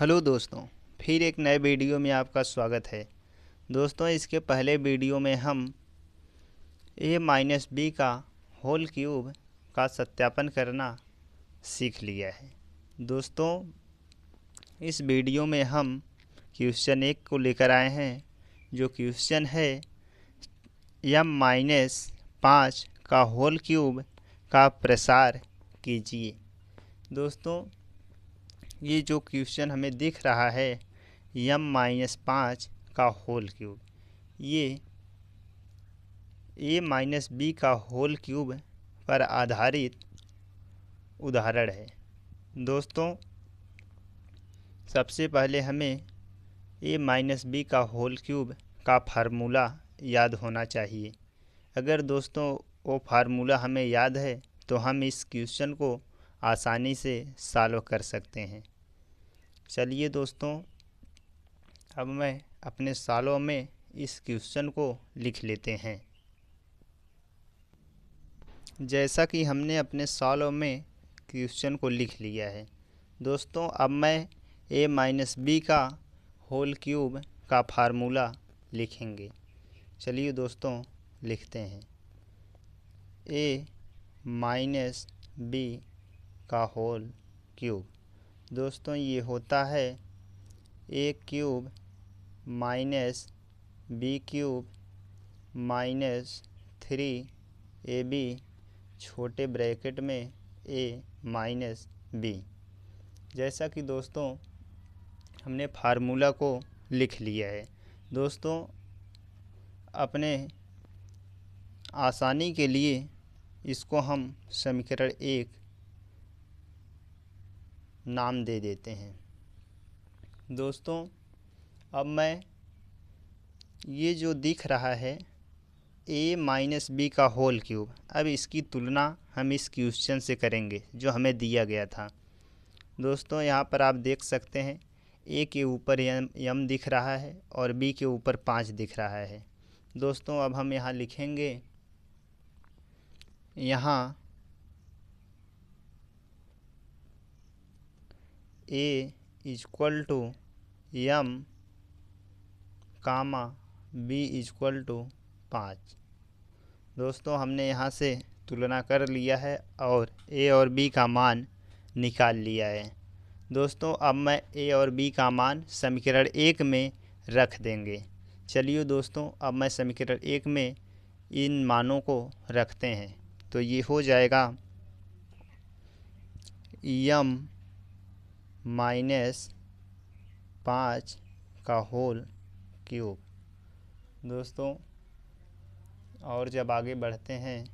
Hello दोस्तों, फिर एक नए वीडियो में आपका स्वागत है। दोस्तों, इसके पहले वीडियो में हम a-b का होल क्यूब का सत्यापन करना सीख लिया है। दोस्तों, इस वीडियो में हम क्वेश्चन 1 को लेकर आए हैं, जो क्वेश्चन है m-5 का होल क्यूब का प्रसार कीजिए। दोस्तों, ये जो क्वेश्चन हमें दिख रहा है m-5 का होल क्यूब, ये a-b का होल क्यूब पर आधारित उदाहरण है। दोस्तों, सबसे पहले हमें a-b का होल क्यूब का फार्मूला याद होना चाहिए। अगर दोस्तों वो फार्मूला हमें याद है तो हम इस क्वेश्चन को आसानी से सॉल्व कर सकते हैं। चलिए दोस्तों, अब मैं अपने सॉल्व में इस क्वेश्चन को लिख लेते हैं। जैसा कि हमने अपने सॉल्व में क्वेश्चन को लिख लिया है दोस्तों, अब मैं a-b का होल क्यूब का फार्मूला लिखेंगे। चलिए दोस्तों, लिखते हैं। a-b का होल क्यूब दोस्तों, ये होता है a cube minus b cube minus 3ab छोटे ब्रैकेट में a माइनस b। जैसा कि दोस्तों हमने फार्मूला को लिख लिया है। दोस्तों, अपने आसानी के लिए इसको हम समीकरण 1 नाम दे देते हैं। दोस्तों, अब मैं ये जो दिख रहा है a-b का होल क्यूब, अब इसकी तुलना हम इस क्वेश्चन से करेंगे जो हमें दिया गया था। दोस्तों, यहाँ पर आप देख सकते हैं a के ऊपर m दिख रहा है और b के ऊपर 5 दिख रहा है। दोस्तों, अब हम यहाँ लिखेंगे, यहाँ a equal to m comma b equal to 5। दोस्तों, हमने यहाँ से तुलना कर लिया है और a और b का मान निकाल लिया है। दोस्तों, अब मैं a और b का मान समीकरण 1 में रख देंगे। चलिए दोस्तों, अब मैं समीकरण 1 में इन मानों को रखते हैं तो ये हो जाएगा m-5 का होल क्यूब। दोस्तों, और जब आगे बढ़ते हैं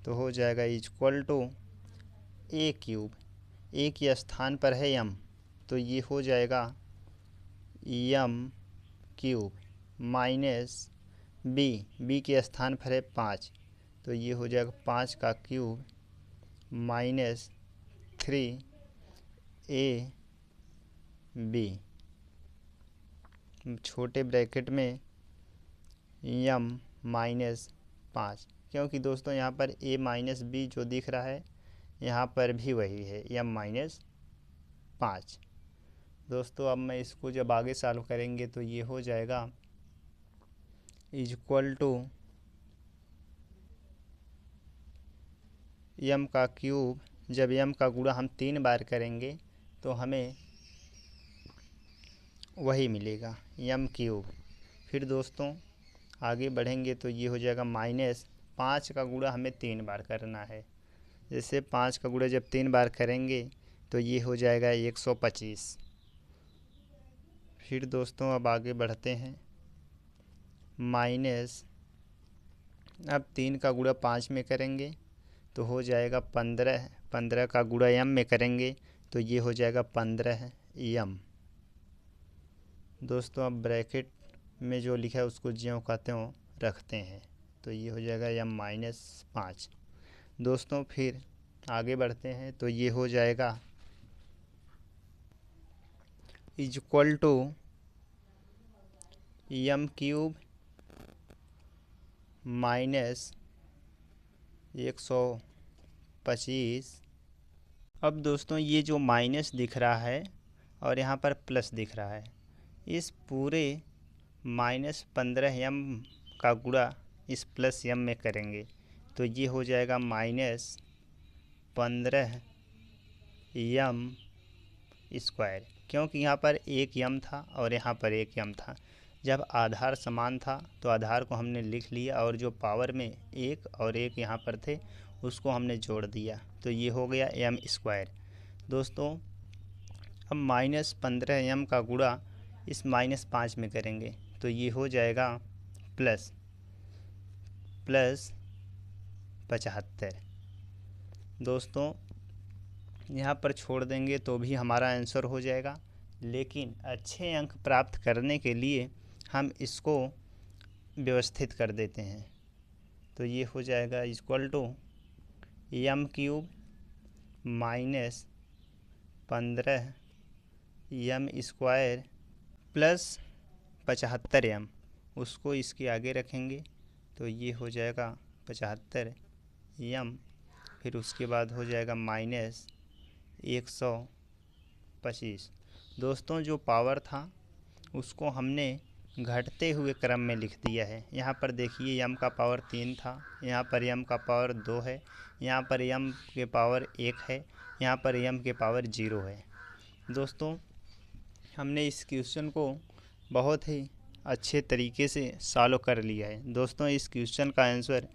तो हो जाएगा equal to a cube, a के स्थान पर है m तो ये हो जाएगा m क्यूब माइनस b के स्थान पर है 5 तो ये हो जाएगा 5 का क्यूब माइनस 3ab छोटे ब्रैकेट में m-5, क्योंकि दोस्तों यहाँ पर a-b जो दिख रहा है यहाँ पर भी वही है m-5। दोस्तों, अब मैं इसको जब आगे सॉल्व करेंगे तो ये हो जाएगा इक्वल टू m का क्यूब, जब m का गुणा हम 3 बार करेंगे तो हमें वही मिलेगा m क्यूब। फिर दोस्तों आगे बढ़ेंगे तो ये हो जाएगा -5 का गुणा हमें 3 बार करना है। जैसे 5 का गुणा जब 3 बार करेंगे तो ये हो जाएगा 125। फिर दोस्तों अब आगे बढ़ते हैं, माइनस अब 3 का गुणा 5 में करेंगे तो हो जाएगा 15 का गुणा m में करेंगे तो ये हो जाएगा 15m। दोस्तों, अब ब्रैकेट में जो लिखा है उसको ज्यों का त्यों रखते हैं तो ये हो जाएगा m-5। दोस्तों, फिर आगे बढ़ते हैं तो ये हो जाएगा equal to m cube minus 125। अब दोस्तों ये जो माइनस दिख रहा है और यहाँ पर प्लस दिख रहा है। इस पूरे -15m का गुणा इस +m में करेंगे तो ये हो जाएगा -15m², क्योंकि यहाँ पर एक m था और यहाँ पर एक m था। जब आधार समान था तो आधार को हमने लिख लिया और जो पावर में एक और एक यहाँ पर थे उसको हमने जोड़ दिया तो ये हो गया m²। दोस्तों अब -15m का गुणा इस -5 में करेंगे तो ये हो जाएगा प्लस 75। दोस्तों यहाँ पर छोड़ देंगे तो भी हमारा आंसर हो जाएगा, लेकिन अच्छे अंक प्राप्त करने के लिए हम इसको व्यवस्थित कर देते हैं तो ये हो जाएगा = m³ -15m² प्लस 75m, उसको इसके आगे रखेंगे तो ये हो जाएगा 75m, फिर उसके बाद हो जाएगा -125। दोस्तों जो पावर था उसको हमने घटते हुए क्रम में लिख दिया है। यहाँ पर देखिए m का पावर 3 था, यहाँ पर m का पावर 2 है, यहाँ पर m के पावर 1 है, यहाँ पर m के पावर 0 है। दोस्तों हमने इस क्वेश्चन को बहुत ही अच्छे तरीके से सॉल्व कर लिया है। दोस्तों इस क्वेश्चन का आंसर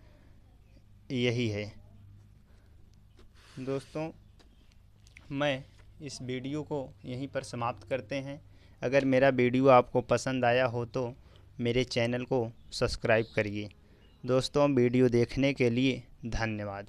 यही है। दोस्तों मैं इस वीडियो को यहीं पर समाप्त करते हैं। अगर मेरा वीडियो आपको पसंद आया हो तो मेरे चैनल को सब्सक्राइब करिए। दोस्तों वीडियो देखने के लिए धन्यवाद।